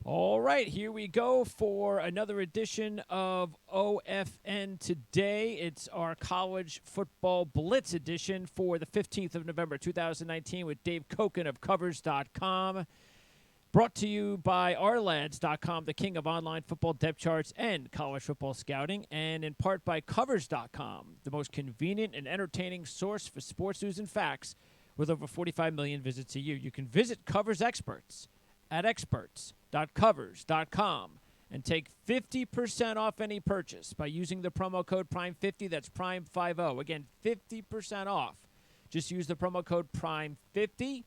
All right, here we go for another edition of OFN Today. It's our college football blitz edition for the 15th of November, 2019 with Dave Koken of Covers.com. Brought to you by ourlads.com, the king of online football depth charts and college football scouting, and in part by Covers.com, the most convenient and entertaining source for sports news and facts with over 45 million visits a year. You can visit Covers experts at experts.covers.com and take 50% off any purchase by using the promo code PRIME50. That's PRIME50. Again, 50% off. Just use the promo code PRIME50.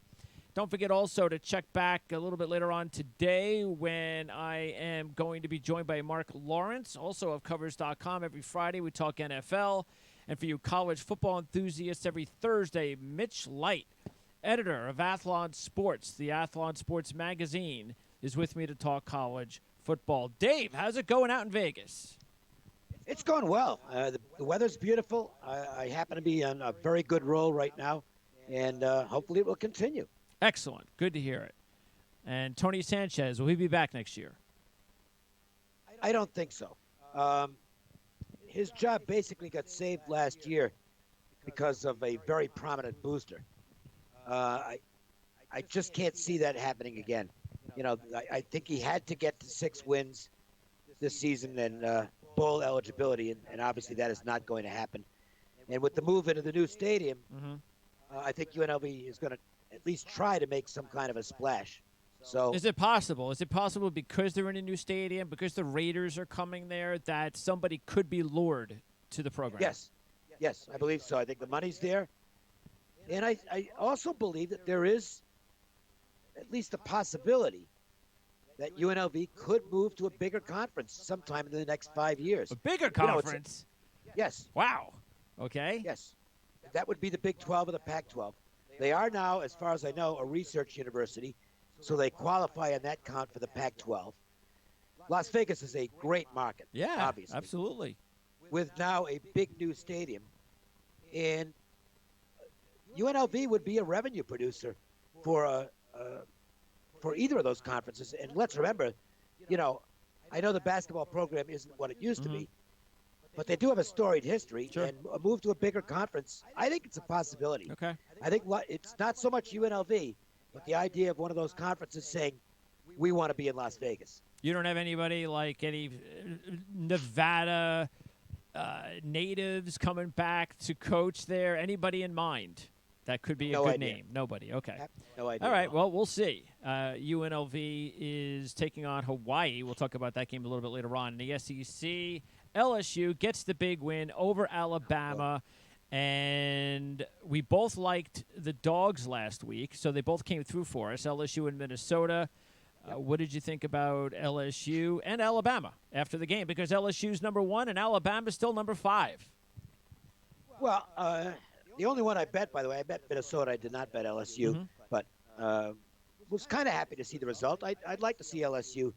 Don't forget also to check back a little bit later on today when I am going to be joined by Mark Lawrence, also of Covers.com. Every Friday we talk NFL. And for you college football enthusiasts, every Thursday, Mitch Light, editor of Athlon Sports, the Athlon Sports magazine, is with me to talk college football. Dave, how's it going out in Vegas? It's going well. The weather's beautiful. I happen to be on a very good roll right now, and hopefully it will continue. Excellent. Good to hear it. And Tony Sanchez, will he be back next year? I don't think so. His job basically got saved last year because of a very prominent booster. I just can't see that happening again. You know, I think he had to get to 6 wins this season and bowl eligibility, and obviously that is not going to happen. And with the move into the new stadium, I think UNLV is going to at least try to make some kind of a splash. So, is it possible? Is it possible because they're in a new stadium, because the Raiders are coming there, that somebody could be lured to the program? Yes, I believe so. I think the money's there. And I also believe that there is at least a possibility that UNLV could move to a bigger conference sometime in the next 5 years. A bigger conference? Yes. Wow. Okay. Yes. That would be the Big 12 or the Pac-12. They are now, as far as I know, a research university, so they qualify on that count for the Pac-12. Las Vegas is a great market, obviously. Absolutely. With now a big new stadium. And UNLV would be a revenue producer for either of those conferences. And let's remember, you know, I know the basketball program isn't what it used to be, but they do have a storied history. Sure. And a move to a bigger conference, I think it's a possibility. Okay. I think it's not so much UNLV, but the idea of one of those conferences saying, we want to be in Las Vegas. You don't have anybody like any Nevada natives coming back to coach there? Anybody in mind? That could be a good name. Nobody. Okay. No idea. All right. Well, we'll see. UNLV is taking on Hawaii. We'll talk about that game a little bit later on. In the SEC, LSU gets the big win over Alabama. And we both liked the Dogs last week, so they both came through for us, LSU and Minnesota. What did you think about LSU and Alabama after the game? Because LSU's number 1 and Alabama's still number 5. Well, the only one I bet, by the way, I bet Minnesota. I did not bet LSU, but was kind of happy to see the result. I'd like to see LSU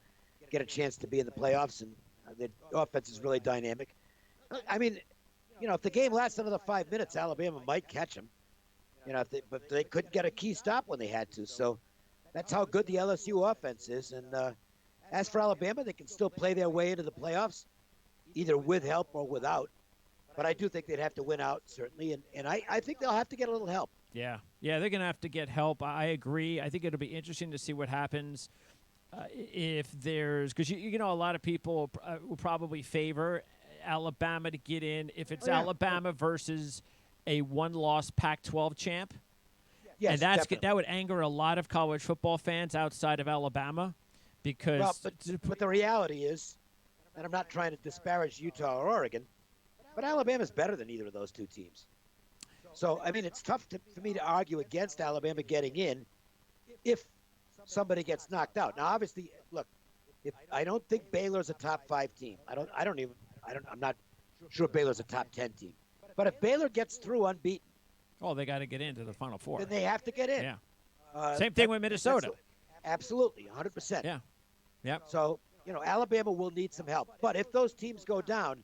get a chance to be in the playoffs, and the offense is really dynamic. I mean, you know, if the game lasts another 5 minutes, Alabama might catch them. You know, but they couldn't get a key stop when they had to. So that's how good the LSU offense is. And as for Alabama, they can still play their way into the playoffs, either with help or without. But I do think they'd have to win out, certainly. And I think they'll have to get a little help. Yeah, they're going to have to get help. I agree. I think it'll be interesting to see what happens if there's – because, you know, a lot of people will probably favor Alabama to get in if it's Alabama versus a one-loss Pac-12 champ. Yes, and definitely. that would anger a lot of college football fans outside of Alabama because – well, but the reality is, and I'm not trying to disparage Utah or Oregon, but Alabama's better than either of those two teams. So, I mean, it's tough for me to argue against Alabama getting in if somebody gets knocked out. Now, obviously, look, I don't think Baylor's a top 5 team. I'm not sure Baylor's a top 10 team. But if Baylor gets through unbeaten, they got to get into the Final Four. then they have to get in. Yeah. Same thing with Minnesota. Absolutely, 100%. Yeah. Yeah. So, you know, Alabama will need some help. But if those teams go down,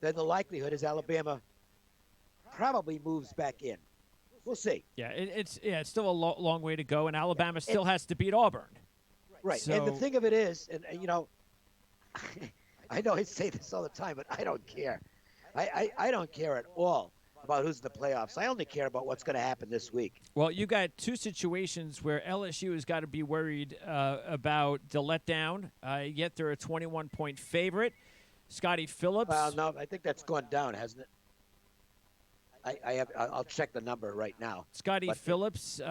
then the likelihood is Alabama probably moves back in. We'll see. Yeah, it's still a long way to go, and Alabama still has to beat Auburn. Right. So, And the thing of it is, and you know, I know I say this all the time, but I don't care. I don't care at all about who's in the playoffs. I only care about what's going to happen this week. well, you got two situations where LSU has got to be worried about the letdown, yet they're a 21-point favorite. Scotty Phillips. Well, no, I think that's gone down, hasn't it? I'll check the number right now. Scotty Phillips,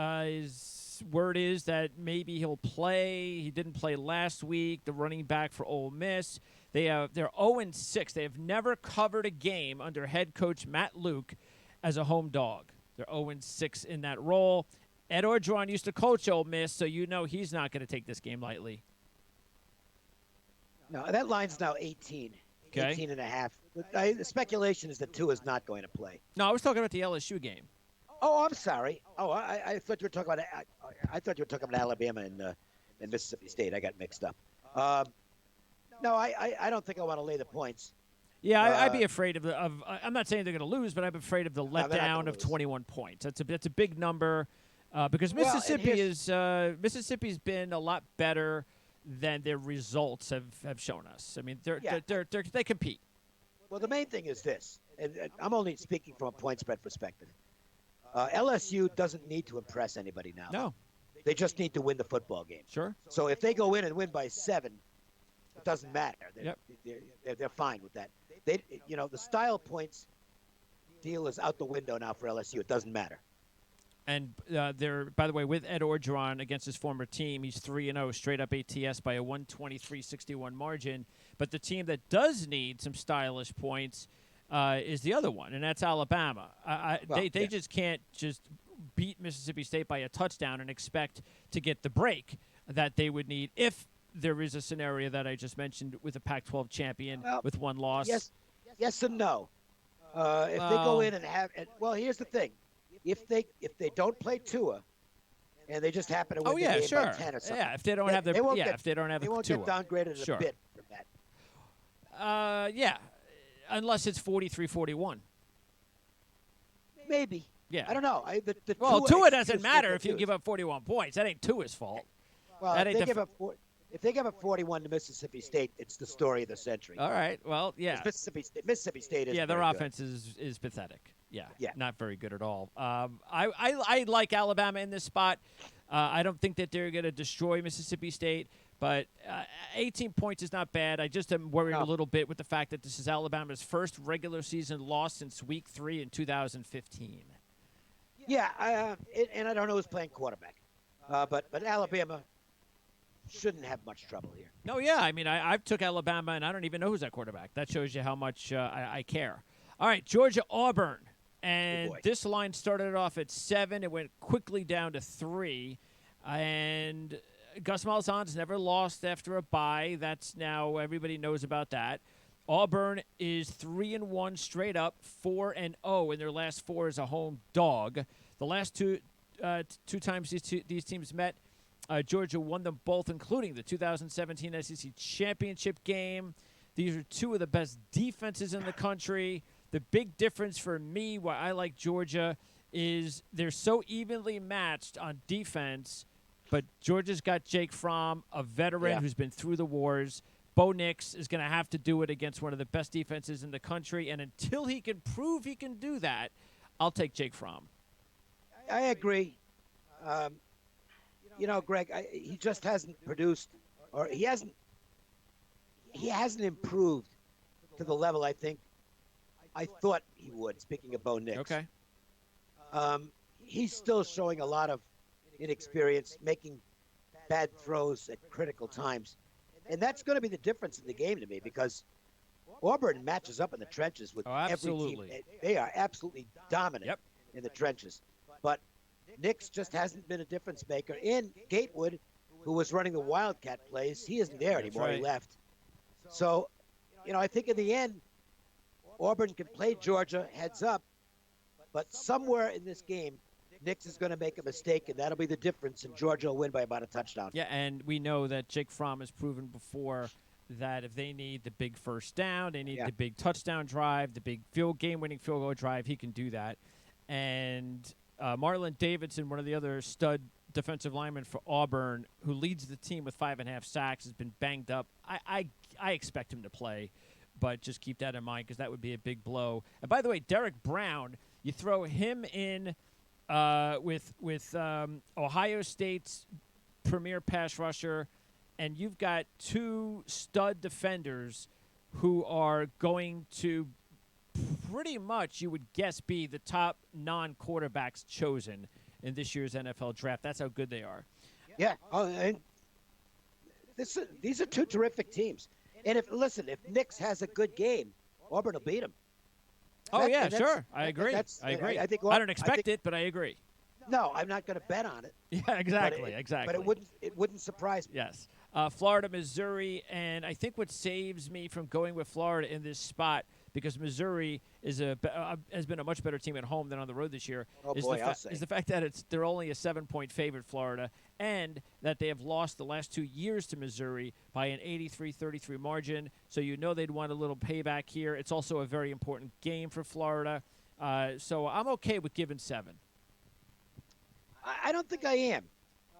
word is that maybe he'll play. He didn't play last week. The running back for Ole Miss. They're 0-6. They have never covered a game under head coach Matt Luke as a home dog. They're 0-6 in that role. Ed Orgeron used to coach Ole Miss, so you know he's not going to take this game lightly. No, that line's now 18. Okay. 18 and a half. The speculation is that Tua is not going to play. No, I was talking about the LSU game. Oh, I'm sorry. Oh, I thought you were talking about. I thought you were talking about Alabama and Mississippi State. I got mixed up. No, I don't think I want to lay the points. Yeah, I'd be afraid of I'm not saying they're going to lose, but I'm afraid of the letdown of lose. 21 points. That's a big number because Mississippi's been a lot better than their results have shown us. I mean, they compete. Well, the main thing is this, and I'm only speaking from a point spread perspective. LSU doesn't need to impress anybody now. No. They just need to win the football game. Sure. So if they go in and win by 7, it doesn't matter. They're fine with that. The style points deal is out the window now for LSU. It doesn't matter. And they're, by the way, with Ed Orgeron against his former team, he's 3-0 straight up ATS by a 123-61 margin. But the team that does need some stylish points is the other one, and that's Alabama. They just can't just beat Mississippi State by a touchdown and expect to get the break that they would need if there is a scenario that I just mentioned with a Pac-12 champion with one loss. Yes and no. If they go in and here's the thing. If they don't play Tua, and they just happen to win the game by 10 or something. Yeah, if they don't have the they won't Tua. Get downgraded a bit from that. Yeah, unless it's 43-41. Maybe. Yeah. I don't know. Tua doesn't matter if you give up 41 points. That ain't Tua's fault. Well, if they give up 41 to Mississippi State, it's the story of the century. All right. Well, yeah. Mississippi State is their offense is pathetic. Yeah. Not very good at all. I like Alabama in this spot. I don't think that they're going to destroy Mississippi State, but 18 points is not bad. I just am worried a little bit with the fact that this is Alabama's first regular season loss since Week 3 in 2015. Yeah, and I don't know who's playing quarterback, but Alabama shouldn't have much trouble here. No, yeah. I mean, I've took Alabama, and I don't even know who's that quarterback. That shows you how much I care. All right, Georgia-Auburn. And this line started off at 7. It went quickly down to 3. And Gus Malzahn's never lost after a bye. That's now everybody knows about that. Auburn is 3-1 straight up, 4-0 in their last 4 as a home dog. The last two times these teams met, Georgia won them both, including the 2017 SEC championship game. These are two of the best defenses in the country. The big difference for me, why I like Georgia, is they're so evenly matched on defense, but Georgia's got Jake Fromm, a veteran who's been through the wars. Bo Nix is going to have to do it against one of the best defenses in the country, and until he can prove he can do that, I'll take Jake Fromm. I agree. Greg, he just hasn't produced, or he hasn't improved to the level I thought he would, speaking of Bo Nix. Okay. He's still showing a lot of inexperience, making bad throws at critical times. And that's going to be the difference in the game to me, because Auburn matches up in the trenches with every team. They are absolutely dominant in the trenches. But Nix just hasn't been a difference maker. And Gatewood, who was running the Wildcat plays, he isn't there anymore. He left. So, I think in the end, Auburn can play Georgia heads up, but somewhere in this game, Nix is going to make a mistake, and that'll be the difference, and Georgia will win by about a touchdown. Yeah, and we know that Jake Fromm has proven before that if they need the big first down, they need the big touchdown drive, the big game-winning field goal drive, he can do that. And Marlon Davidson, one of the other stud defensive lineman for Auburn, who leads the team with 5.5 sacks, has been banged up. I expect him to play, but just keep that in mind because that would be a big blow. And by the way, Derek Brown, you throw him in with Ohio State's premier pass rusher, and you've got two stud defenders who are going to pretty much, you would guess, be the top non-quarterbacks chosen in this year's NFL draft. That's how good they are. Yeah. Oh, and these are two terrific teams. And if Nix has a good game, Auburn will beat him. Oh, yeah, sure. I agree. I agree. I don't expect it, but I agree. No, I'm not going to bet on it. Yeah, exactly. But it wouldn't surprise me. Yes. Florida, Missouri, and I think what saves me from going with Florida in this spot, because Missouri has been a much better team at home than on the road this year, is the fact that they're only a 7-point favorite, Florida, and that they have lost the last 2 years to Missouri by an 83-33 margin. So you know they'd want a little payback here. It's also a very important game for Florida. So I'm okay with giving 7. I don't think I am.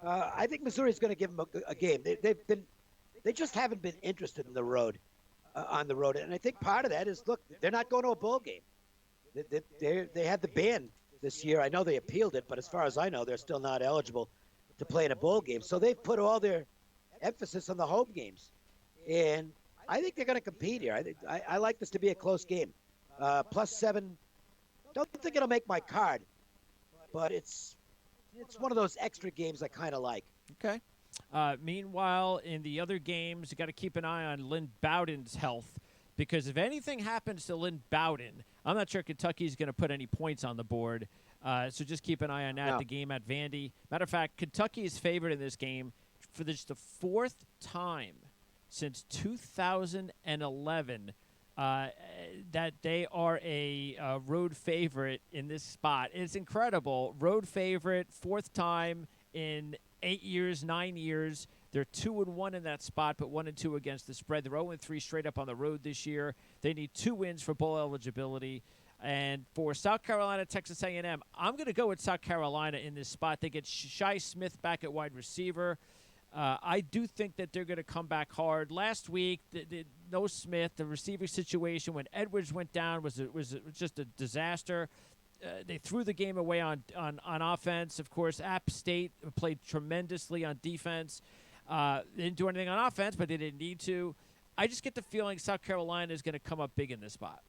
I think Missouri's going to give them a game. They just haven't been interested in the road. On the road, and I think part of that is, look, they're not going to a bowl game. They had the ban this year. I know they appealed it, but as far as I know, they're still not eligible to play in a bowl game. So they've put all their emphasis on the home games, and I think they're going to compete here. I like this to be a close game. +7. Don't think it'll make my card, but it's one of those extra games I kind of like. Okay. Meanwhile, in the other games, you got to keep an eye on Lynn Bowden's health, because if anything happens to Lynn Bowden, I'm not sure Kentucky's going to put any points on the board. So just keep an eye on that. No. The game at Vandy. Matter of fact, Kentucky is favored in this game for the 4th time since 2011 that they are a road favorite in this spot. It's incredible. Road favorite, 4th time in 8 years, 9 years. They're 2-1 in that spot, but 1-2 against the spread. They're 0-3 straight up on the road this year. They need 2 wins for bowl eligibility. And for South Carolina, Texas A&M, I'm going to go with South Carolina in this spot. They get Shi Smith back at wide receiver. I do think that they're going to come back hard. Last week, no Smith. The receiver situation when Edwards went down was just a disaster. They threw the game away on offense. Of course, App State played tremendously on defense. They didn't do anything on offense, but they didn't need to. I just get the feeling South Carolina is going to come up big in this spot.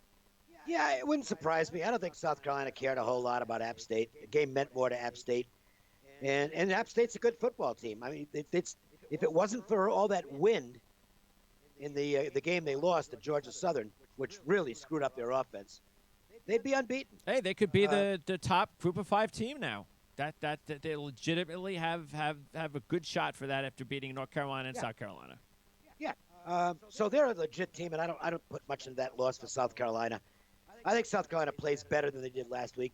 Yeah, it wouldn't surprise me. I don't think South Carolina cared a whole lot about App State. The game meant more to App State. And App State's a good football team. I mean, if it wasn't for all that wind in the game they lost at Georgia Southern, which really screwed up their offense, they'd be unbeaten. Hey, they could be the top Group of 5 team now. That they legitimately have a good shot for that after beating North Carolina and South Carolina. Yeah. So they're a legit team, and I don't put much into that loss for South Carolina. I think South Carolina plays better than they did last week.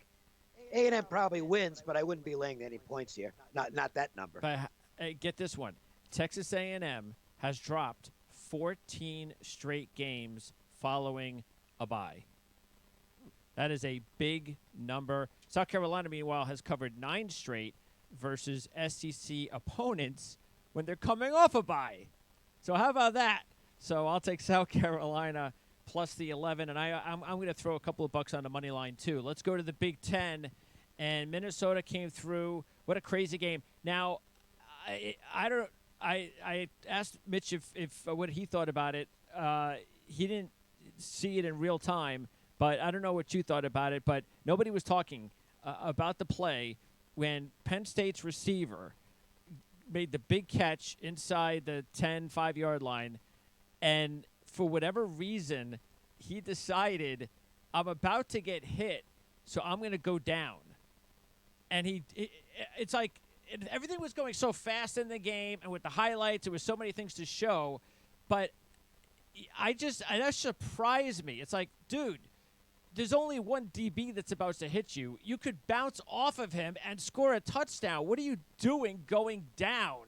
A&M probably wins, but I wouldn't be laying any points here. Not that number. But hey, get this one: Texas A&M has dropped 14 straight games following a bye. That is a big number. South Carolina, meanwhile, has covered 9 straight versus SEC opponents when they're coming off a bye. So how about that? So I'll take South Carolina plus the 11, and I'm going to throw a couple of bucks on the money line too. Let's go to the Big Ten, and Minnesota came through. What a crazy game! Now, I asked Mitch if what he thought about it. He didn't see it in real time. But I don't know what you thought about it, but nobody was talking about the play when Penn State's receiver made the big catch inside the 10, 5-yard line, and for whatever reason, he decided, I'm about to get hit, so I'm going to go down. And it's like everything was going so fast in the game, and with the highlights, there was so many things to show, but that surprised me. It's like, dude, there's only one DB that's about to hit you. You could bounce off of him and score a touchdown. What are you doing going down?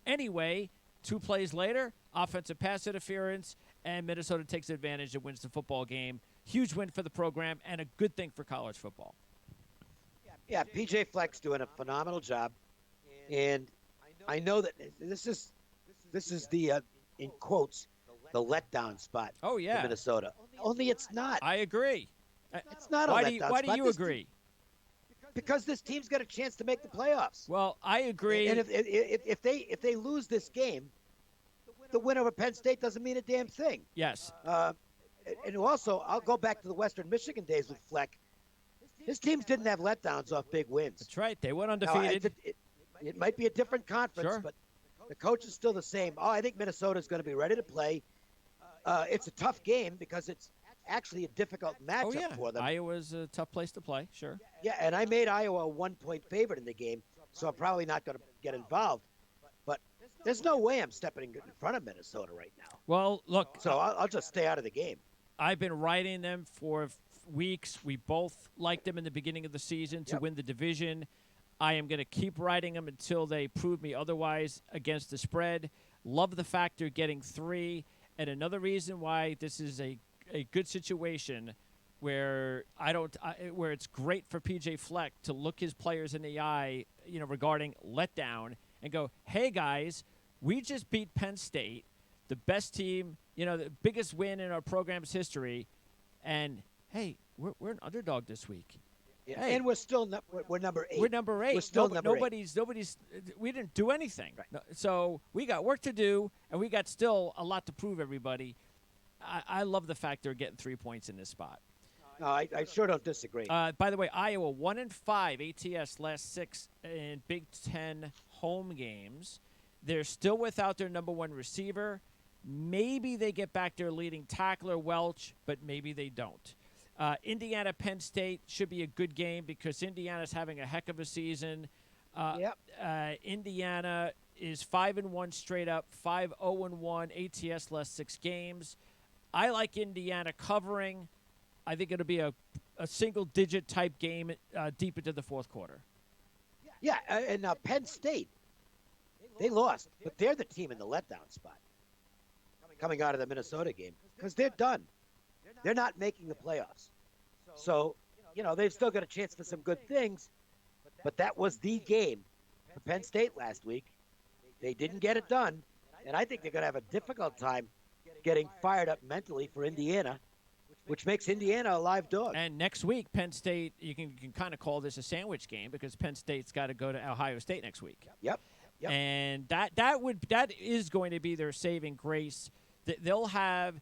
Anyway, 2 plays later, offensive pass interference, and Minnesota takes advantage and wins the football game. Huge win for the program and a good thing for college football. Yeah, PJ Fleck's doing a phenomenal job. And I know that this is the in quotes the letdown spot Oh for yeah, Minnesota. Only it's not. I agree. It's not a Why letdown do spot. you agree? Because this team's got a chance to make the playoffs. Well, I agree. And if they lose this game, the win over Penn State doesn't mean a damn thing. Yes. And also, I'll go back to the Western Michigan days with Fleck. His teams didn't have letdowns off big wins. That's right. They went Now, undefeated. it might be a different conference, Sure. but the coach is still the same. Oh, I think Minnesota's going to be ready to play. It's a tough game because it's actually a difficult matchup Oh yeah, for them. Iowa's a tough place to play. Sure. Yeah, and I made Iowa a 1-point favorite in the game, so I'm probably not going to get involved. But there's no way I'm stepping in front of Minnesota right now. Well, look. So I'll just stay out of the game. I've been writing them for weeks. We both liked them in the beginning of the season to win the division. I am going to keep writing them until they prove me otherwise against the spread. Love the fact they're getting 3. And another reason why this is a good situation where where it's great for PJ Fleck to look his players in the eye, regarding letdown and go, hey guys, we just beat Penn State, the best team, the biggest win in our program's history, and hey, we're an underdog this week. Yeah. Hey, And we're still we're number 8. we're number 8. We're still number 8. Nobody's. We didn't do anything. Right. No, so we got work to do, and we got still a lot to prove everybody. I love the fact they're getting 3 points in this spot. No, I sure don't disagree. By the way, Iowa 1-5 ATS last 6 in Big Ten home games. They're still without their number 1 receiver. Maybe they get back their leading tackler Welch, but maybe they don't. Indiana Penn State should be a good game because Indiana's having a heck of a season. Indiana is 5-1 straight up, 5-0-1 ATS last 6 games. I like Indiana covering. I think it'll be a single-digit type game deep into the fourth quarter. Yeah, and Penn State, they lost, but they're the team in the letdown spot coming out of the Minnesota game because they're done. They're not making the playoffs. So, they've still got a chance for some good things, but that was the game for Penn State last week. They didn't get it done, and I think they're going to have a difficult time getting fired up mentally for Indiana, which makes Indiana a live dog. And next week, Penn State, you can kind of call this a sandwich game because Penn State's got to go to Ohio State next week. Yep. And that is going to be their saving grace. They'll have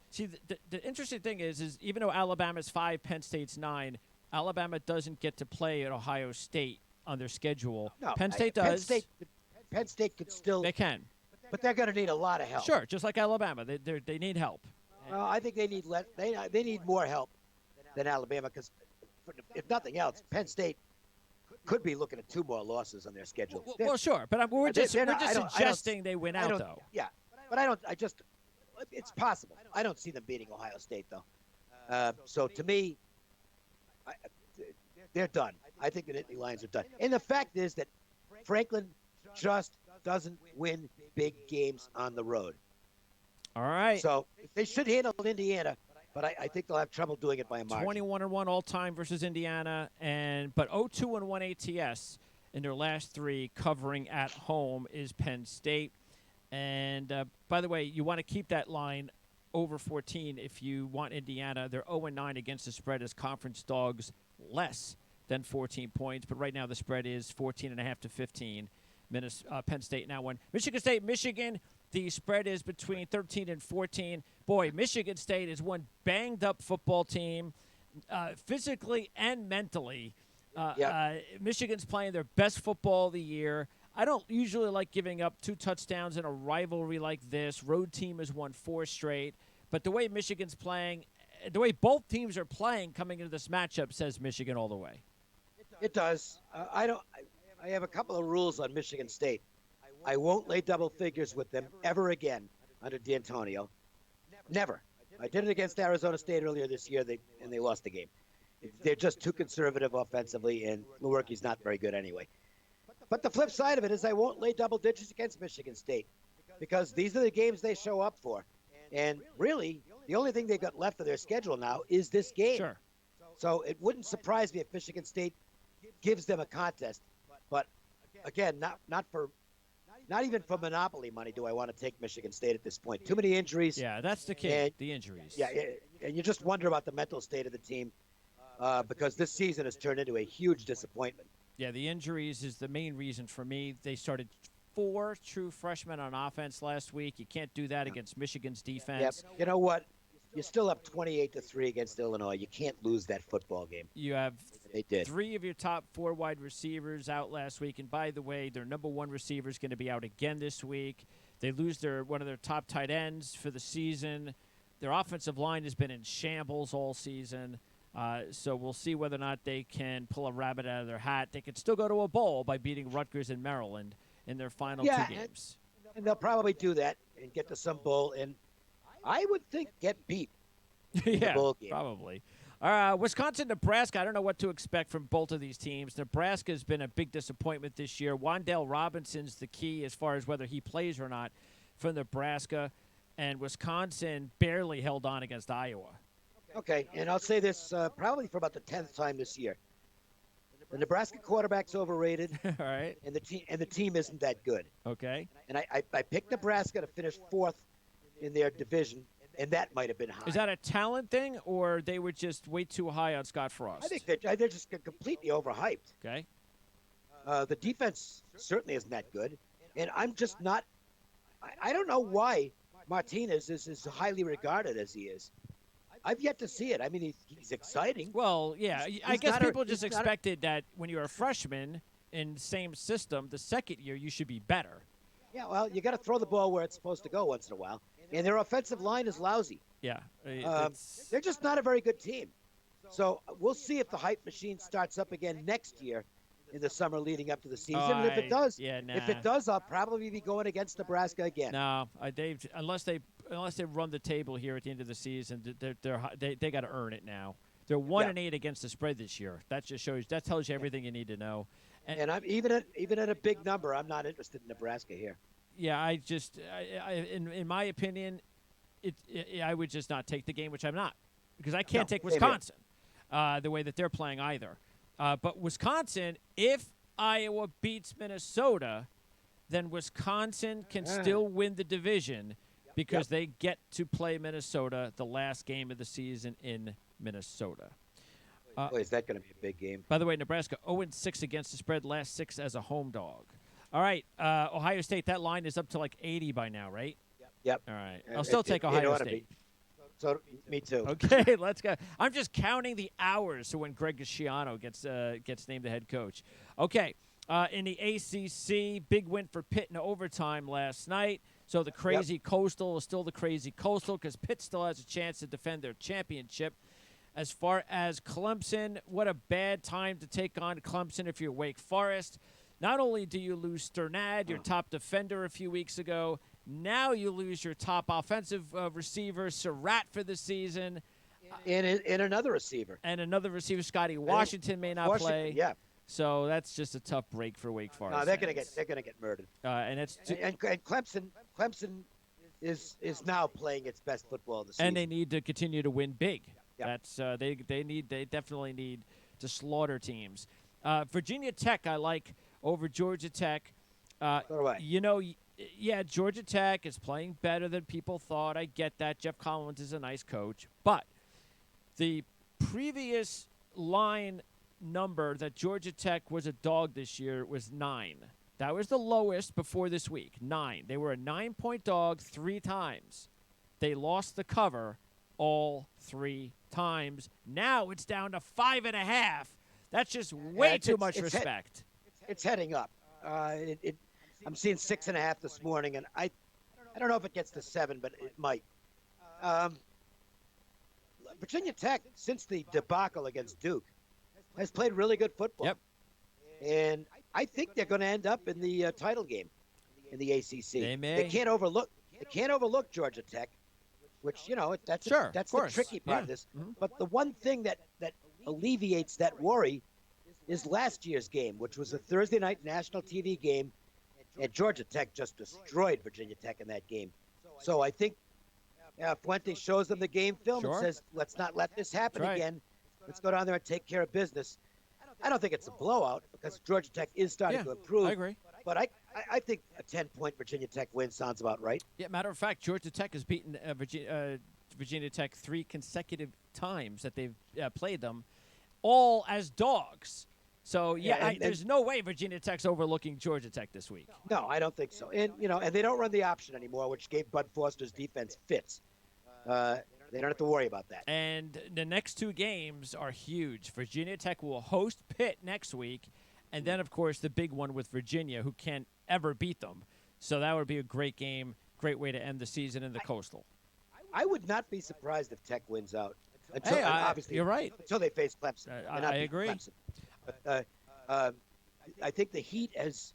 the interesting thing is even though Alabama's 5, Penn State's 9, Alabama doesn't get to play at Ohio State on their schedule. No, Penn State does. Penn State could still. They can. But they're going to need a lot of help. Sure, just like Alabama, they need help. I think they need they need more help than Alabama because, if nothing else, Penn State could be looking at 2 more losses on their schedule. Well, sure, but we're just suggesting they win out, though. Yeah, but it's possible. I don't see them beating Ohio State, though. So to me, they're done. I think the Nittany Lions are done. And the fact is that Franklin just doesn't win big games on the road. All right. So they should handle Indiana, but I think they'll have trouble doing it by a margin. 21-1 all-time versus Indiana, but 0-2-1 ATS in their last 3 covering at home is Penn State. And, by the way, you want to keep that line over 14 if you want Indiana. They're 0-9 against the spread as conference dogs less than 14 points. But right now the spread is 14.5 to 15. Penn State now won. Michigan State, Michigan, the spread is between 13 and 14. Boy, Michigan State is one banged-up football team physically and mentally. Michigan's playing their best football of the year. I don't usually like giving up 2 touchdowns in a rivalry like this. Road team has won 4 straight. But the way Michigan's playing, the way both teams are playing coming into this matchup says Michigan all the way. It does. I have a couple of rules on Michigan State. I won't lay double figures with them ever again under D'Antonio. Never. I did it against Arizona State earlier this year, and they lost the game. They're just too conservative offensively, and Lewerke's not very good anyway. But the flip side of it is I won't lay double digits against Michigan State because these are the games they show up for. And really, the only thing they've got left of their schedule now is this game. Sure. So it wouldn't surprise me if Michigan State gives them a contest. But again, not even for monopoly money do I want to take Michigan State at this point. Too many injuries. Yeah, that's the key. And, the injuries. Yeah, and you just wonder about the mental state of the team because this season has turned into a huge disappointment. Yeah, the injuries is the main reason for me. They started 4 true freshmen on offense last week. You can't do that against Michigan's defense. Yep. You know what? You're still up 28-3 against Illinois. You can't lose that football game. You have They did. 3 of your top 4 wide receivers out last week. And by the way, their number 1 receiver is going to be out again this week. They lose one of their top tight ends for the season. Their offensive line has been in shambles all season. So we'll see whether or not they can pull a rabbit out of their hat. They could still go to a bowl by beating Rutgers and Maryland in their final 2 games. And they'll probably do that and get to some bowl. And I would think get beat in the bowl game. Probably. Wisconsin, Nebraska, I don't know what to expect from both of these teams. Nebraska has been a big disappointment this year. Wan'Dale Robinson's the key as far as whether he plays or not for Nebraska. And Wisconsin barely held on against Iowa. Okay, and I'll say this probably for about the 10th time this year. The Nebraska quarterback's overrated. All right. And the team isn't that good. Okay. And I picked Nebraska to finish 4th in their division, and that might have been high. Is that a talent thing, or they were just way too high on Scott Frost? I think they're just completely overhyped. Okay. The defense certainly isn't that good, and I'm just not. I don't know why Martinez is as highly regarded as he is. I've yet to see it. I mean, he's exciting. Well, yeah. I guess people just expected that when you're a freshman in the same system, the second year you should be better. Yeah, well, you got to throw the ball where it's supposed to go once in a while. And their offensive line is lousy. Yeah. They're just not a very good team. So we'll see if the hype machine starts up again next year in the summer leading up to the season. And if it does, I'll probably be going against Nebraska again. No, Dave, unless they run the table here at the end of the season, they got to earn it now. They're 1-8 against the spread this year. That just tells you everything you need to know. And I'm even at a big number, I'm not interested in Nebraska here. Yeah, in my opinion, I would just not take the game, which I'm not, because I can't take Wisconsin the way that they're playing either. But Wisconsin, if Iowa beats Minnesota, then Wisconsin can still win the division because they get to play Minnesota the last game of the season in Minnesota. Boy, is that going to be a big game. By the way, Nebraska 0-6 against the spread, last 6 as a home dog. All right, Ohio State, that line is up to like 80 by now, right? Yep. All right. I'll still take Ohio State. So, me too. Okay, let's go. I'm just counting the hours to when Greg Schiano gets named the head coach. Okay, in the ACC, big win for Pitt in overtime last night. So the crazy Coastal is still the crazy Coastal because Pitt still has a chance to defend their championship. As far as Clemson, what a bad time to take on Clemson if you're Wake Forest. Not only do you lose Sternad, your top defender a few weeks ago, now you lose your top offensive receiver, Surratt, for the season. And another receiver. And another receiver, Scotty Washington, may not play. Yeah. So that's just a tough break for Wake Forest. No, they're gonna get murdered. And Clemson is now playing its best football of the season. And they need to continue to win big. Yeah. That's they definitely need to slaughter teams. Virginia Tech I like over Georgia Tech. So do I. You know, yeah, Georgia Tech is playing better than people thought. I get that. Jeff Collins is a nice coach. But the previous line number that Georgia Tech was a dog this year was 9. That was the lowest before this week, 9. They were a 9-point dog 3 times. They lost the cover all 3 times. Now it's down to 5.5. That's just way too much respect. It's heading up. I'm seeing 6.5 this morning, and I don't know if it gets to 7, but it might. Virginia Tech, since the debacle against Duke, has played really good football. Yep. And I think they're going to end up in the title game in the ACC. They may. They can't overlook Georgia Tech, which that's the tricky part of this. Mm-hmm. But the one thing that alleviates that worry is last year's game, which was a Thursday night national TV game, and Georgia Tech just destroyed Virginia Tech in that game. So I think Fuente shows them the game film and says, let's not let this happen again. Let's go down there and take care of business. I don't think it's a blowout because Georgia Tech is starting to improve. I agree. But I think a 10-point Virginia Tech win sounds about right. Yeah, matter of fact, Georgia Tech has beaten Virginia Tech 3 consecutive times that they've played them, all as dogs. So, there's no way Virginia Tech's overlooking Georgia Tech this week. No, I don't think so. And, and they don't run the option anymore, which gave Bud Foster's defense fits. They don't have to worry about that. And the next 2 games are huge. Virginia Tech will host Pitt next week, and then, of course, the big one with Virginia, who can't ever beat them. So that would be a great game, great way to end the season in the Coastal. I would not be surprised if Tech wins out. Until, obviously, you're right. Until they face Clemson. I agree. Clemson. But, I think the heat is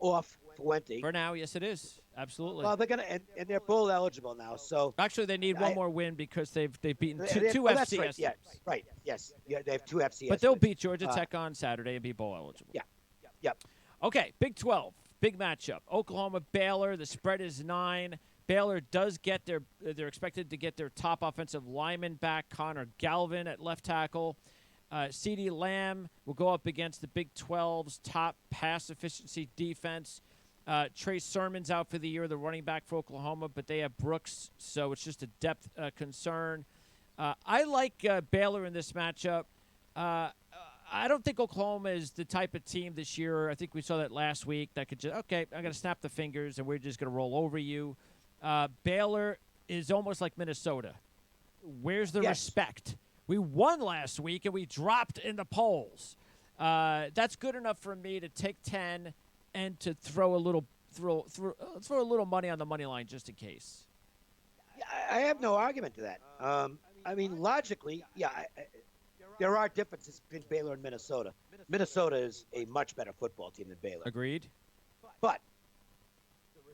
off Fuente. For now, yes, it is. Absolutely. Well, they're gonna and they're bowl eligible now. So actually, they need one more win because they've beaten two FCS FCS. Right. Yeah, right. Yes. Yeah, they have 2 FCS. But they'll beat Georgia Tech on Saturday and be bowl eligible. Yeah. Yep. Okay, Big 12, big matchup. Oklahoma Baylor. The spread is 9. Baylor does get they're expected to get their top offensive lineman back, Connor Galvin at left tackle. CeeDee Lamb will go up against the Big 12's top pass efficiency defense. Trey Sermon's out for the year, the running back for Oklahoma, but they have Brooks, so it's just a depth concern. I like Baylor in this matchup. I don't think Oklahoma is the type of team this year. I think we saw that last week that could just, okay, I'm going to snap the fingers and we're just going to roll over you. Baylor is almost like Minnesota. Where's the respect? We won last week and we dropped in the polls. That's good enough for me to take 10 and to throw a little money on the money line just in case. Yeah, I have no argument to that. I mean, logically, there are differences between Baylor and Minnesota. Minnesota is a much better football team than Baylor. Agreed. But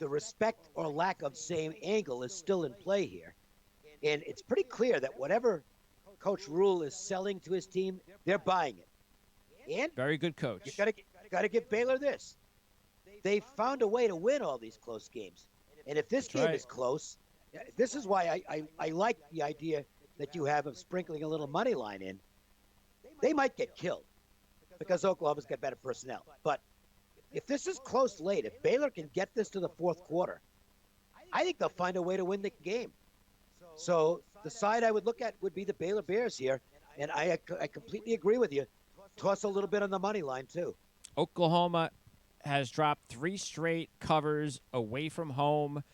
the respect or lack of same angle is still in play here. And it's pretty clear that whatever Coach Rule is selling to his team, they're buying it. And very good coach. You got to give Baylor this. They found a way to win all these close games. And if this game is close, this is why I like the idea that you have of sprinkling a little money line in. They might get killed because Oklahoma's got better personnel. But if this is close late, if Baylor can get this to the fourth quarter, I think they'll find a way to win the game. So the side I would look at would be the Baylor Bears here. And I completely agree with you. Toss a little bit on the money line, too. Oklahoma has dropped 3 straight covers away from home.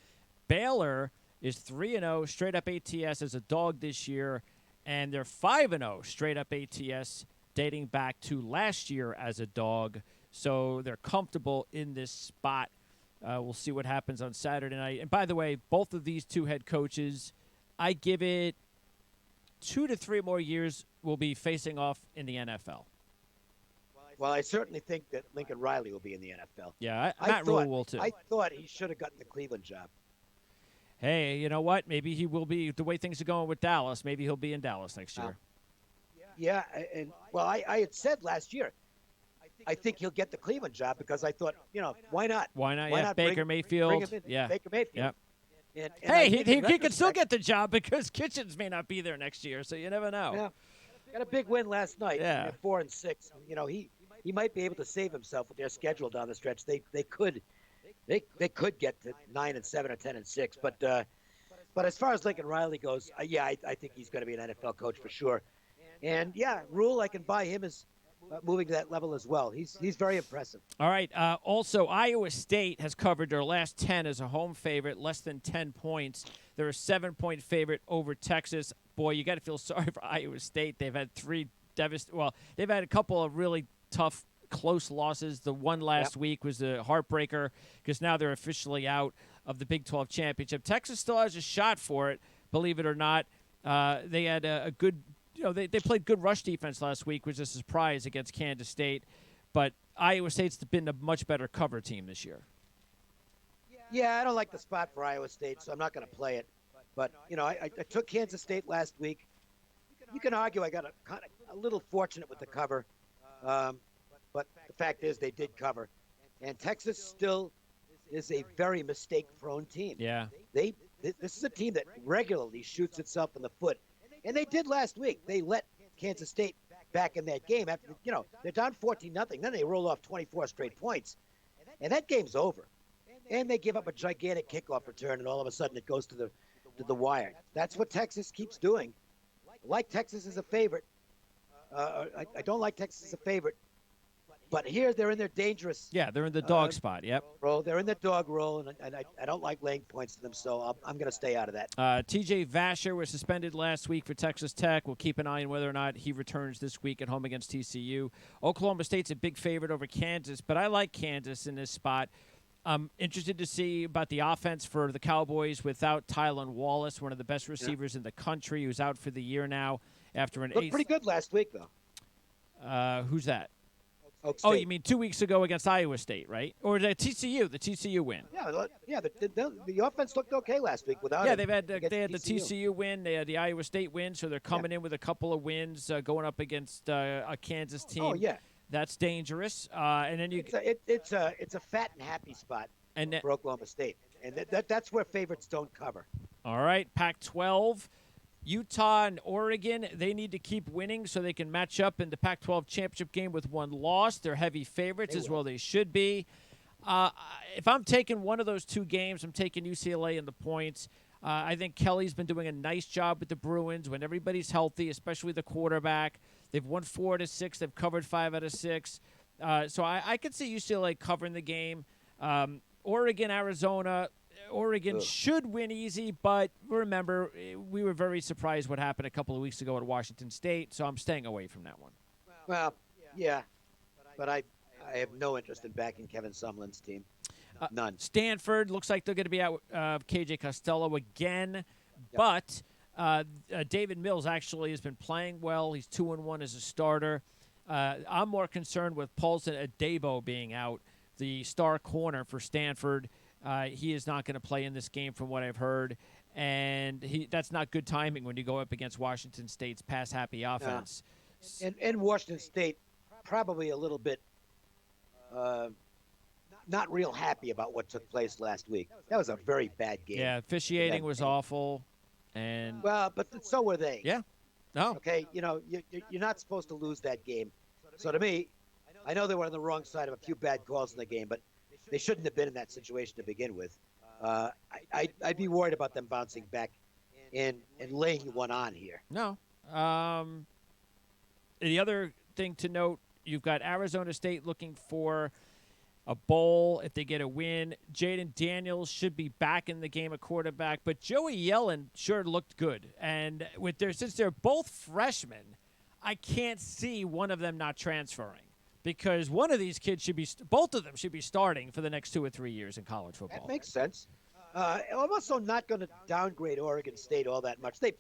Baylor is 3-0 straight up ATS as a dog this year, and they're 5-0 straight up ATS dating back to last year as a dog. So they're comfortable in this spot. We'll see what happens on Saturday night. And by the way, both of these 2 head coaches, I give it 2 to 3 more years will be facing off in the NFL. Well, I certainly think that Lincoln Riley will be in the NFL. Yeah, Matt Rule will too. I thought he should have gotten the Cleveland job. Hey, you know what? Maybe he will be, the way things are going with Dallas, maybe he'll be in Dallas next year. Yeah, and well, I had said last year, I think he'll get the Cleveland job because I thought, why not? Why not? Baker Mayfield. Bring him in. Yeah. Baker Mayfield. Yep. And hey, he could still get the job because Kitchens may not be there next year, so you never know. Yeah. Got a big win last night. Yeah. 4-6. He might be able to save himself with their schedule down the stretch. They could get to 9-7 or 10-6. But as far as Lincoln Riley goes, I think he's going to be an NFL coach for sure. And Rule, I can buy him as moving to that level as well. He's very impressive. All right. Also, Iowa State has covered their last 10 as a home favorite, less than 10 points. They're a 7-point favorite over Texas. Boy, you got to feel sorry for Iowa State. They've had they've had a couple of really tough, close losses. The one last week was a heartbreaker because now they're officially out of the Big 12 championship. Texas still has a shot for it, believe it or not. They had a good, they played good rush defense last week, which was a surprise against Kansas State. But Iowa State's been a much better cover team this year. Yeah, I don't like the spot for Iowa State, so I'm not going to play it. But, I took Kansas State last week. You can argue I got a little fortunate with the cover. But the fact is they did cover. And Texas still is a very mistake-prone team. Yeah. This is a team that regularly shoots itself in the foot. And they did last week. They let Kansas State back in that game after, they're down 14-0. Then they roll off 24 straight points, and that game's over. And they give up a gigantic kickoff return, and all of a sudden it goes to the wire. That's what Texas keeps doing. Like Texas is a favorite. I don't like Texas as a favorite. But here they're in their dangerous. Yeah, they're in the dog spot. Yep. Role. They're in the dog role, and I don't like laying points to them, so I'm going to stay out of that. T.J. Vasher was suspended last week for Texas Tech. We'll keep an eye on whether or not he returns this week at home against TCU. Oklahoma State's a big favorite over Kansas, but I like Kansas in this spot. I'm interested to see about the offense for the Cowboys without Tylan Wallace, one of the best receivers in the country, who's out for the year now after an Looked pretty good last week, though. Who's that? Oh, you mean 2 weeks ago against Iowa State, right? Or the TCU win? Yeah. The offense looked okay last week without. Yeah, they had the TCU win, they had the Iowa State win, so they're coming in with a couple of wins going up against a Kansas team. Oh yeah, that's dangerous. And then it's a fat and happy spot for Oklahoma State, and that's where favorites don't cover. All right, Pac-12. Utah and Oregon, they need to keep winning so they can match up in the Pac-12 championship game with one loss. They're heavy favorites as well. They should be. If I'm taking one of those two games, I'm taking UCLA in the points. I think Kelly's been doing a nice job with the Bruins when everybody's healthy, especially the quarterback. They've won 4 out of 6. They've covered 5 out of 6. So I could see UCLA covering the game. Oregon, Arizona. Oregon should win easy, but remember, we were very surprised what happened a couple of weeks ago at Washington State, so I'm staying away from that one. Well, yeah, but I have no interest in backing Kevin Sumlin's team. None. Stanford looks like they're going to be out KJ Costello again, but David Mills actually has been playing well. He's 2-1 as a starter. I'm more concerned with Paulson Adebo being out, the star corner for Stanford. He is not going to play in this game from what I've heard, and that's not good timing when you go up against Washington State's pass-happy offense. And Washington State probably a little bit not real happy about what took place last week. That was a very bad game. Yeah, officiating was awful. And well, but so were they. Yeah. No. Okay, you're not supposed to lose that game. So to me, I know they were on the wrong side of a few bad calls in the game, but they shouldn't have been in that situation to begin with. I'd be worried about them bouncing back and laying one on here. No. The other thing to note, you've got Arizona State looking for a bowl if they get a win. Jaden Daniels should be back in the game at quarterback, but Joey Yellen sure looked good. And since they're both freshmen, I can't see one of them not transferring. Because one of these kids both of them should be starting for the next 2 or 3 years in college football. That makes sense. I'm also not going to downgrade Oregon State all that much. They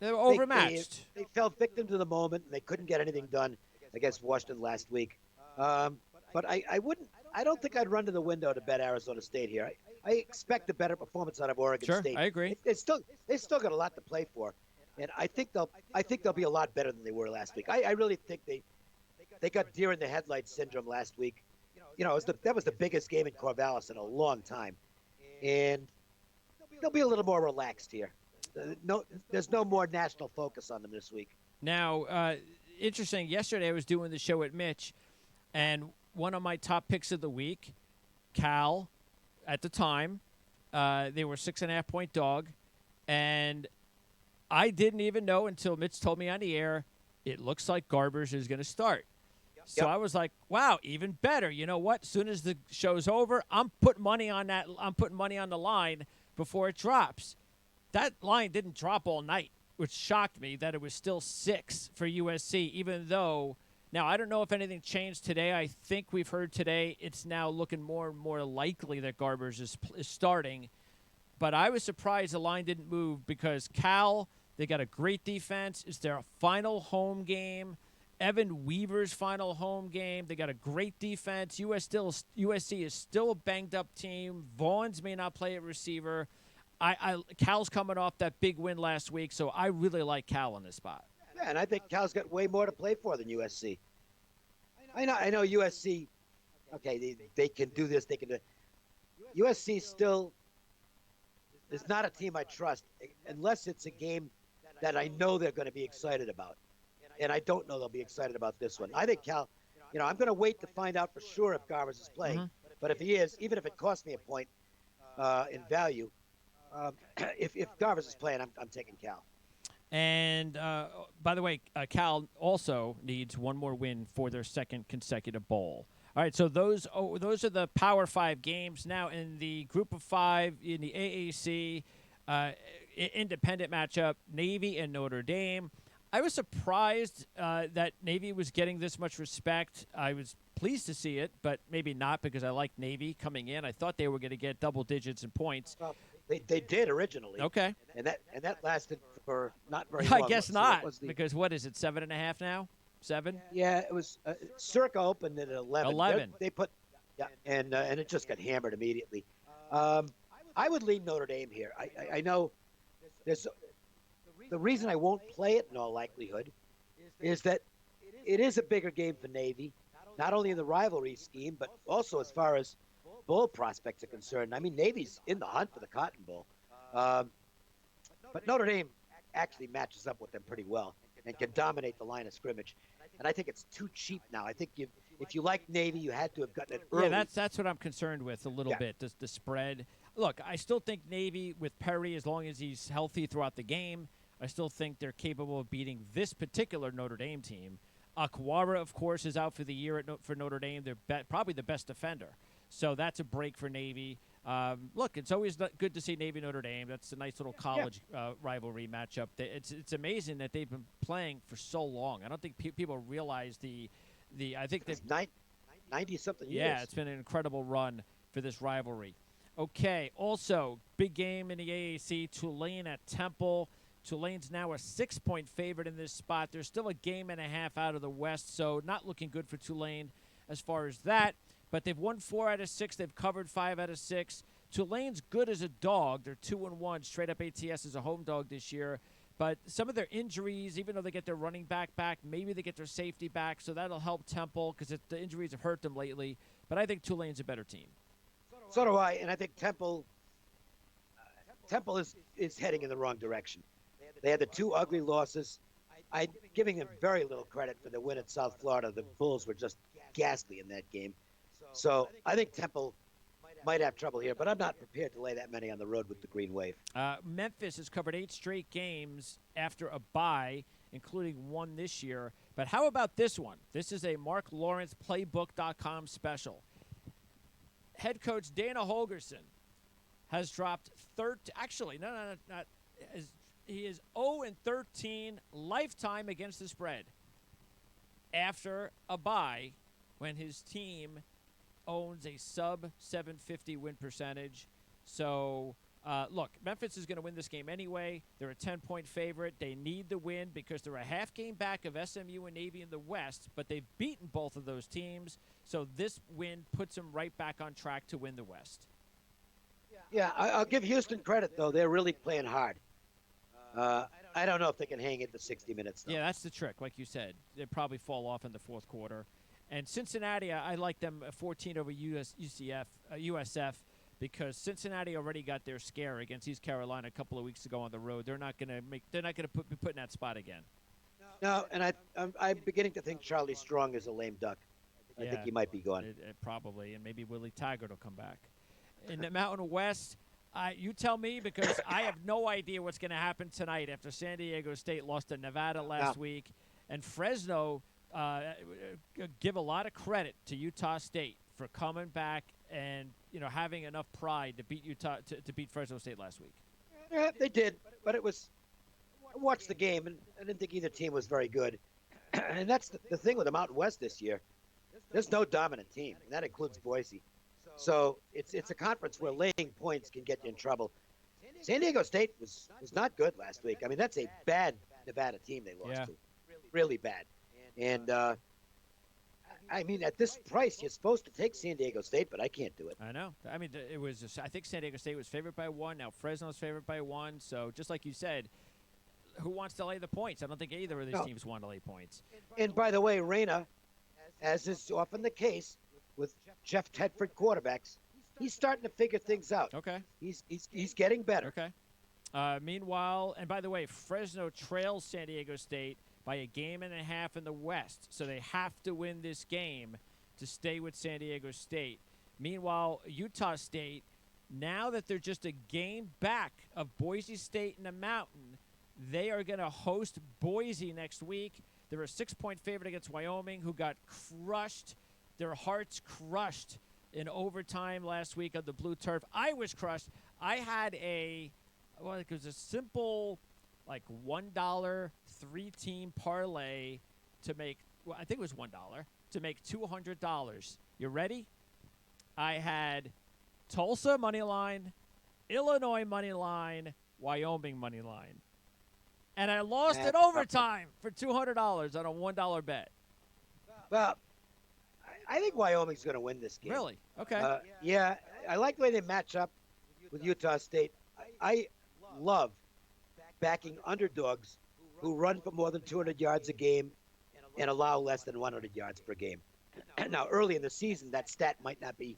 were overmatched. They fell victim to the moment, and they couldn't get anything done against Washington last week. But I don't think I'd run to the window to bet Arizona State here. I expect a better performance out of Oregon State. Sure, I agree. They still got a lot to play for, and I think they'll be a lot better than they were last week. I really think they got deer in the headlights syndrome last week. That was the biggest game in Corvallis in a long time. And they'll be a little more relaxed here. There's no more national focus on them this week. Now, interesting, yesterday I was doing the show at Mitch, and one of my top picks of the week, Cal, at the time, they were 6.5-point dog, and I didn't even know until Mitch told me on the air, it looks like Garbers is going to start. So I was like, wow, even better. You know what? As soon as the show's over, I'm putting money on that. I'm putting money on the line before it drops. That line didn't drop all night, which shocked me that it was still 6 for USC, even though now I don't know if anything changed today. I think we've heard today it's now looking more and more likely that Garbers is starting. But I was surprised the line didn't move because Cal, they got a great defense. It's their final home game. Evan Weaver's final home game. They got a great defense. USC is still a banged-up team. Vaughns may not play at receiver. Cal's coming off that big win last week, so I really like Cal in this spot. Yeah, and I think Cal's got way more to play for than USC. I know USC, okay, they can do this. They can do USC still is not a team I trust unless it's a game that I know they're going to be excited about. and I don't know they'll be excited about this one. I think Cal, I'm going to wait to find out for sure if Garvers is playing. But if he is, even if it costs me a point in value, if Garvers is playing, I'm taking Cal. And by the way, Cal also needs one more win for their second consecutive bowl. All right, so those are the Power 5 games. Now in the Group of 5 in the AAC independent matchup, Navy and Notre Dame. I was surprised that Navy was getting this much respect. I was pleased to see it, but maybe not because I like Navy coming in. I thought they were going to get double digits in points. Well, they did originally. Okay. And that lasted for not very long. I guess not, because what is it, 7.5 now? 7? Yeah, it was Circa opened at 11. 11. They put, and it just got hammered immediately. I would lean Notre Dame here. I know there's the reason I won't play it in all likelihood is that it is a bigger game for Navy, not only in the rivalry scheme, but also as far as bowl prospects are concerned. I mean, Navy's in the hunt for the Cotton Bowl. But Notre Dame actually matches up with them pretty well and can dominate the line of scrimmage. And I think it's too cheap now. I think if you like Navy, you had to have gotten it early. Yeah, that's what I'm concerned with a little bit, the spread. Look, I still think Navy with Perry, as long as he's healthy throughout the game, I still think they're capable of beating this particular Notre Dame team. Akwara, of course, is out for the year for Notre Dame. They're probably the best defender. So that's a break for Navy. Look, it's always good to see Navy Notre Dame. That's a nice little college rivalry matchup. It's amazing that they've been playing for so long. I don't think people realize I think it's 90-something years. Yeah, it's been an incredible run for this rivalry. Okay, also, big game in the AAC, Tulane at Temple. Tulane's now a 6-point favorite in this spot. They're still a game and a half out of the West, so not looking good for Tulane as far as that. But they've won 4 out of 6. They've covered 5 out of 6. Tulane's good as a dog. They're 2-1. Straight up ATS is a home dog this year. But some of their injuries, even though they get their running back, maybe they get their safety back, so that'll help Temple because the injuries have hurt them lately. But I think Tulane's a better team. So do I, and I think Temple is heading in the wrong direction. They had the 2 ugly losses. I'm giving them very little credit for the win at South Florida. The Bulls were just ghastly in that game. So I think Temple might have trouble here, but I'm not prepared to lay that many on the road with the Green Wave. Memphis has covered 8 straight games after a bye, including 1 this year. But how about this one? This is a Mark Lawrence Playbook.com special. Head coach Dana Holgerson has dropped he is 0-13 lifetime against the spread after a bye when his team owns a sub-750 win percentage. So, look, Memphis is going to win this game anyway. They're a 10-point favorite. They need the win because they're a half game back of SMU and Navy in the West, but they've beaten both of those teams. So this win puts them right back on track to win the West. Yeah, I'll give Houston credit, though. They're really playing hard. I don't know if they can hang it to 60 minutes, though. Yeah, that's the trick. Like you said, they'd probably fall off in the fourth quarter. And Cincinnati, I like them 14 over USF because Cincinnati already got their scare against East Carolina a couple of weeks ago on the road. They're not going to be put in that spot again. No, and I'm beginning to think Charlie Strong is a lame duck. I think he might be gone. Probably, and maybe Willie Taggart will come back. In the Mountain West, you tell me because I have no idea what's going to happen tonight after San Diego State lost to Nevada last week, and Fresno give a lot of credit to Utah State for coming back and having enough pride to beat to beat Fresno State last week. Yeah, they did, but I watched the game and I didn't think either team was very good. And that's the thing with the Mountain West this year. There's no dominant team, and that includes Boise. So it's a conference where laying points can get you in trouble. San Diego State was not good last week. I mean, that's a bad Nevada team they lost to, really bad. And I mean, at this price, you're supposed to take San Diego State, but I can't do it. I know. I mean, I think San Diego State was favored by 1. Now Fresno's favored by 1. So just like you said, who wants to lay the points? I don't think either of these teams want to lay points. And by the way, Reyna, as is often the case with Jeff Tedford quarterbacks, he's starting to figure things out. Okay. He's getting better. Okay. Meanwhile, and by the way, Fresno trails San Diego State by a game and a half in the West, so they have to win this game to stay with San Diego State. Meanwhile, Utah State, now that they're just a game back of Boise State in the Mountain, they are going to host Boise next week. They're a 6-point favorite against Wyoming, who got crushed, their hearts crushed in overtime last week on the blue turf. I was crushed. I had it was a simple, like $1 3-team parlay to make. Well, I think it was $1 to make $200. You ready? I had Tulsa money line, Illinois money line, Wyoming money line, and I lost in overtime for $200 on a $1 bet. Well, I think Wyoming's going to win this game. Really? Okay. Yeah, I like the way they match up with Utah State. I love backing underdogs who run for more than 200 yards a game and allow less than 100 yards per game. Now, early in the season, that stat might not be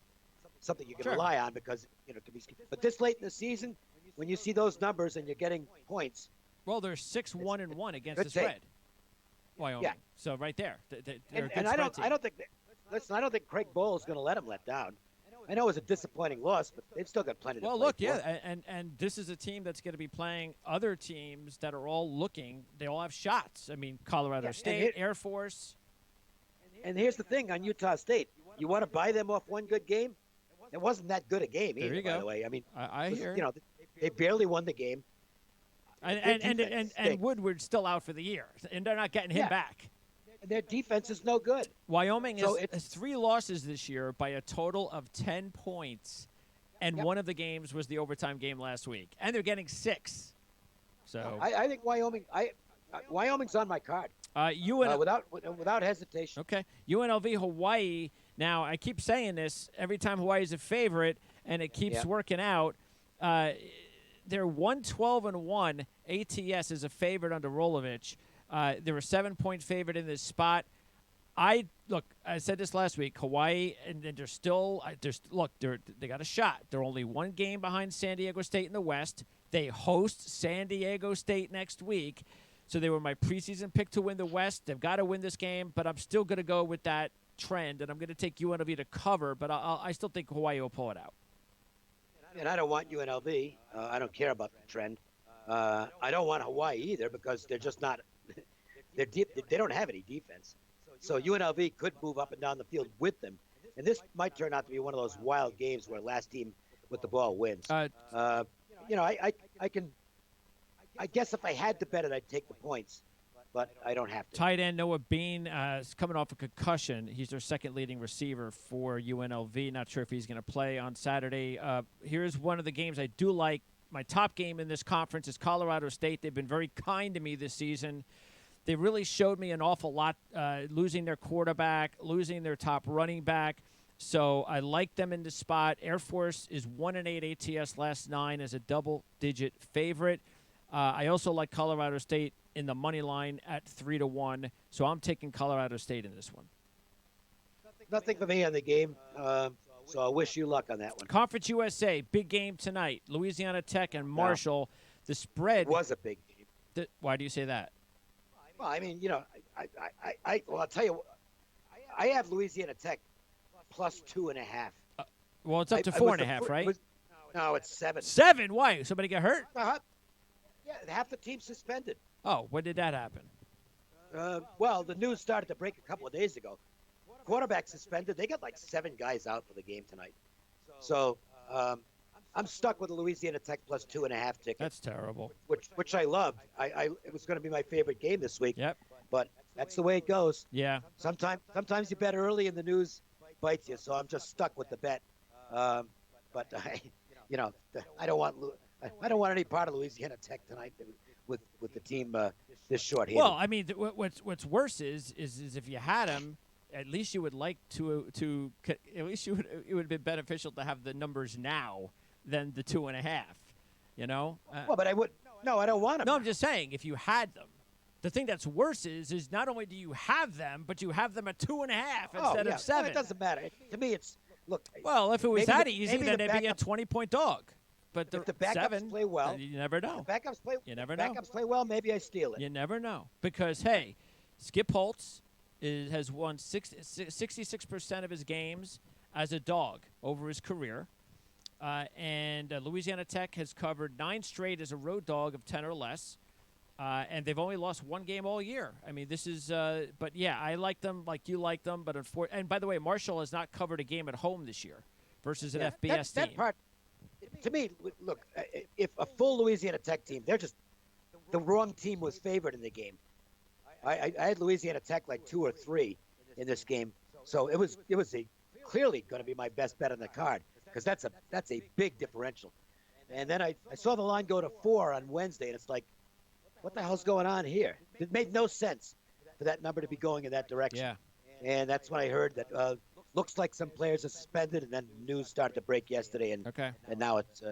something you can rely on because it can be. But this late in the season, when you see those numbers and you're getting points, well, they're 6-1-1 against the spread. Wyoming. Yeah. So right there, and I don't think. Listen, I don't think Craig Bowl is going to let them let down. I know it was a disappointing loss, but they've still got plenty to play for. Well, look, and this is a team that's going to be playing other teams that are all looking. They all have shots. I mean, Colorado State, Air Force. And here's the thing on Utah State. You want to buy them off one good game? It wasn't that good a game either, by the way. I mean, I hear. They barely won the game. And Woodward's still out for the year, and they're not getting him back. Their defense is no good. Wyoming has 3 losses this year by a total of 10 points, and one of the games was the overtime game last week, and they're getting 6. So I think Wyoming's on my card. Without hesitation. Okay, UNLV Hawaii. Now I keep saying this every time Hawaii's a favorite, and it keeps working out. They're 112-1. ATS is a favorite under Rolovich. They're a 7-point favorite in this spot. I said this last week. Hawaii, and they're still. They got a shot. They're only 1 game behind San Diego State in the West. They host San Diego State next week, so they were my preseason pick to win the West. They've got to win this game, but I'm still going to go with that trend, and I'm going to take UNLV to cover. But I still think Hawaii will pull it out. And I don't want UNLV. I don't care about the trend. I don't want Hawaii either because they're just not. They're deep. They don't have any defense. So UNLV could move up and down the field with them. And this might turn out to be one of those wild games where last team with the ball wins. I guess if I had to bet it, I'd take the points. But I don't have to. Tight end Noah Bean is coming off a concussion. He's their second leading receiver for UNLV. Not sure if he's going to play on Saturday. Here's one of the games I do like. My top game in this conference is Colorado State. They've been very kind to me this season. They really showed me an awful lot, losing their quarterback, losing their top running back. So I like them in this spot. Air Force is 1-8 ATS last 9 as a double-digit favorite. I also like Colorado State in the money line at 3-1. So I'm taking Colorado State in this one. Nothing for me on the game. So I wish you luck on that one. Conference USA, big game tonight. Louisiana Tech and Marshall. The spread was a big game. Why do you say that? Well, I mean, I'll tell you, I have Louisiana Tech plus 2.5. Well, it's up to 4.5, right? No, it's 7. 7? Why? Somebody get hurt? Yeah, half the team suspended. Oh, when did that happen? Well, the news started to break a couple of days ago. Quarterback suspended. They got like 7 guys out for the game tonight. So I'm stuck with the Louisiana Tech plus 2.5 ticket. That's terrible. Which I loved. It was going to be my favorite game this week. Yep. But that's the way it goes. Yeah. Sometimes you bet early and the news bites you. So I'm just stuck with the bet. But I don't want any part of Louisiana Tech tonight with the team this short-handed. Well, I mean, what's worse is if you had them, at least you would like to at least it would have been beneficial to have the numbers now than the 2.5. Well, but I would. No, I don't want them. No, I'm just saying if you had them. The thing that's worse is not only do you have them, but you have them at 2.5 instead of 7. Well, it doesn't matter. To me, it's look. Well, if it was that easy, then they'd be a 20-point dog. but if the backups 7, play well, you never know. You never know. Backups play well, maybe I steal it. You never know because hey, Skip Holtz has won 66% of his games as a dog over his career, and Louisiana Tech has covered 9 straight as a road dog of 10 or less. And they've only lost 1 game all year. I mean, this is but, yeah, I like them like you like them. But and, by the way, Marshall has not covered a game at home this year versus an FBS team. That part, to me, look, if a full Louisiana Tech team, they're just the wrong team was favored in the game. I had Louisiana Tech like 2 or 3 in this game. So it was clearly going to be my best bet on the card because that's a big differential. And then I saw the line go to 4 on Wednesday, and it's like, what the hell's going on here? It made no sense for that number to be going in that direction. Yeah. And that's when I heard that looks like some players are suspended, and then news started to break yesterday, and now it's,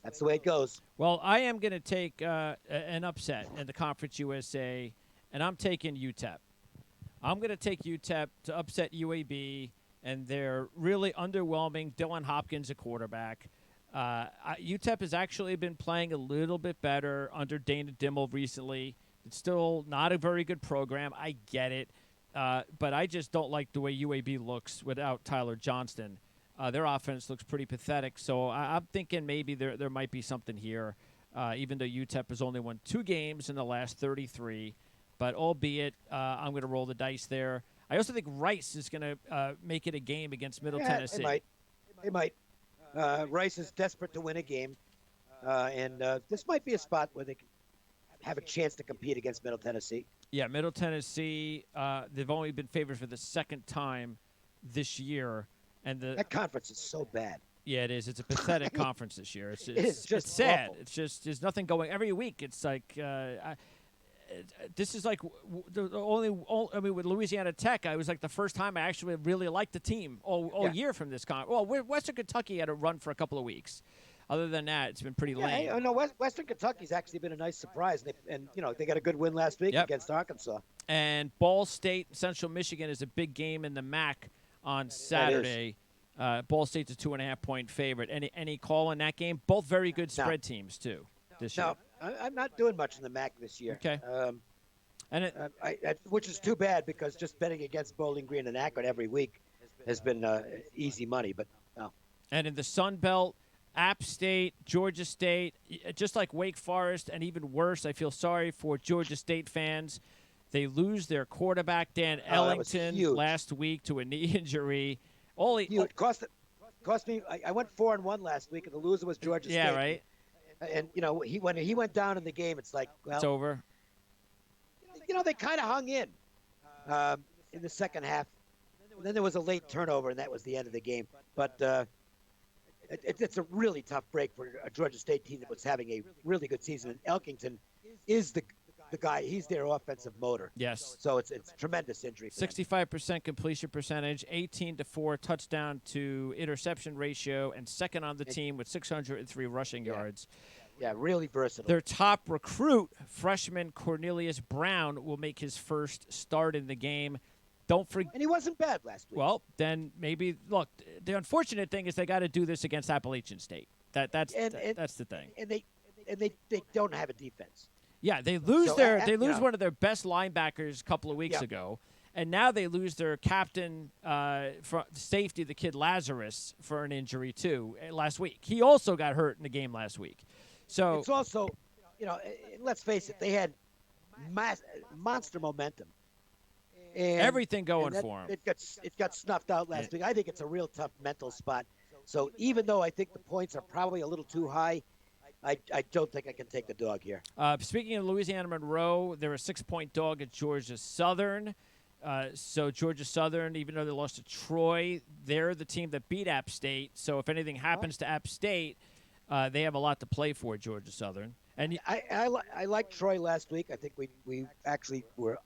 that's the way it goes. Well, I am going to take an upset in the Conference USA, and I'm taking UTEP. I'm going to take UTEP to upset UAB, and they're really underwhelming. Dylan Hopkins, a quarterback. UTEP has actually been playing a little bit better under Dana Dimmel recently. It's still not a very good program. I get it. But I just don't like the way UAB looks without Tyler Johnston. Their offense looks pretty pathetic. So I'm thinking maybe there might be something here, even though UTEP has only won 2 games in the last 33. But albeit, I'm going to roll the dice there. I also think Rice is going to make it a game against Middle Tennessee. They might. Rice is desperate to win a game, and this might be a spot where they can have a chance to compete against Middle Tennessee. Yeah, Middle Tennessee, they've only been favored for the 2nd time this year. And that conference is so bad. Yeah, it is. It's a pathetic conference this year. It's just it's sad. awful. It's just there's nothing going. Every week it's like this is like the only. I mean, with Louisiana Tech, I was like the first time I actually really liked the team all year from this con. Well, Western Kentucky had a run for a couple of weeks. Other than that, it's been pretty lame. No, Western Kentucky's actually been a nice surprise, and they got a good win last week against Arkansas. And Ball State, Central Michigan is a big game in the MAC on Saturday. Ball State's a 2.5-point favorite. Any call in that game? Both very good spread teams too this year. No, I'm not doing much in the MAC this year. Okay. Which is too bad because just betting against Bowling Green and Akron every week has been easy money. But no. And in the Sun Belt, App State, Georgia State, just like Wake Forest, and even worse, I feel sorry for Georgia State fans. They lose their quarterback, Dan Ellington, last week to a knee injury. Cost me. I went 4-1 last week, and the loser was Georgia State. Yeah, right. And when he went down in the game, it's like, well, it's over. They kind of hung in the second half. And then there was a late turnover, and that was the end of the game. But it's a really tough break for a Georgia State team that was having a really good season. And Elkington is the guy. He's their offensive motor. Yes. So it's a tremendous injury. 65% completion percentage, 18-4 touchdown to interception ratio, and second on the team with 603 rushing yards. Yeah, really versatile. Their top recruit, freshman Cornelius Brown, will make his first start in the game. Don't forget. And he wasn't bad last week. Well, then maybe look. The unfortunate thing is they got to do this against Appalachian State. That's the thing. And they don't have a defense. Yeah, they lose one of their best linebackers a couple of weeks ago, and now they lose their captain for safety, the kid Lazarus, for an injury too last week. He also got hurt in the game last week. So it's also, let's face it, they had monster momentum. And everything going for them. It got snuffed out last week. I think it's a real tough mental spot. So even though I think the points are probably a little too high, I don't think I can take the dog here. Speaking of Louisiana Monroe, they're a 6-point dog at Georgia Southern. So Georgia Southern, even though they lost to Troy, they're the team that beat App State. So if anything happens to App State, they have a lot to play for, Georgia Southern. And I liked Troy last week. I think we actually were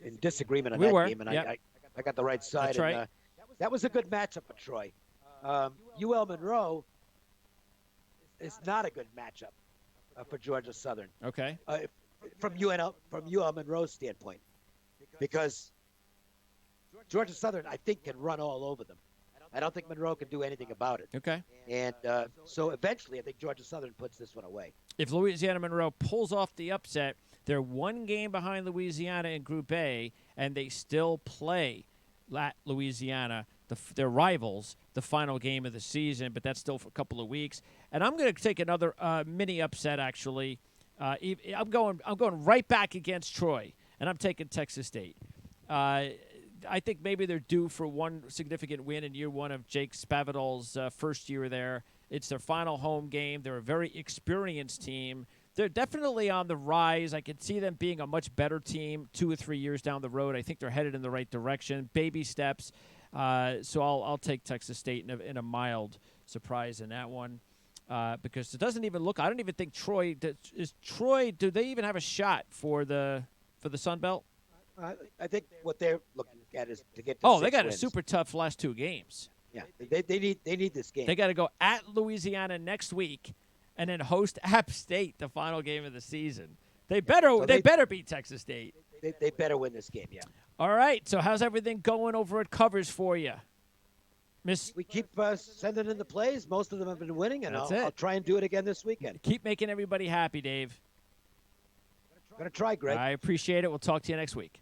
in disagreement on that game, and I got the right side. That's right. And, that was a good matchup for Troy. UL Monroe is not a good matchup for Georgia Southern. Okay. From UL Monroe's standpoint, because Georgia Southern, I think, can run all over them. I don't think Monroe can do anything about it. Okay. And so eventually, I think Georgia Southern puts this one away. If Louisiana Monroe pulls off the upset, they're one game behind Louisiana in Group A, and they still play Louisiana, their rivals, the final game of the season, but that's still for a couple of weeks. And I'm going to take another mini upset, actually. I'm going right back against Troy, and I'm taking Texas State. I think maybe they're due for one significant win in year one of Jake Spavital's first year there. It's their final home game. They're a very experienced team. They're definitely on the rise. I could see them being a much better team 2 or 3 years down the road. I think they're headed in the right direction. Baby steps. So I'll take Texas State in a mild surprise in that one because it doesn't even look. I don't even think Troy is Troy. Do they even have a shot for the Sun Belt? I think what they're looking at is to get. They got a super tough last 2 games. Yeah, they need this game. They got to go at Louisiana next week, and then host App State the final game of the season. They better beat Texas State. They better win this game. Yeah. All right. So how's everything going over at Covers for you, Miss? We keep sending in the plays. Most of them have been winning, and I'll try and do it again this weekend. Keep making everybody happy, Dave. I'm gonna try, Greg. I appreciate it. We'll talk to you next week.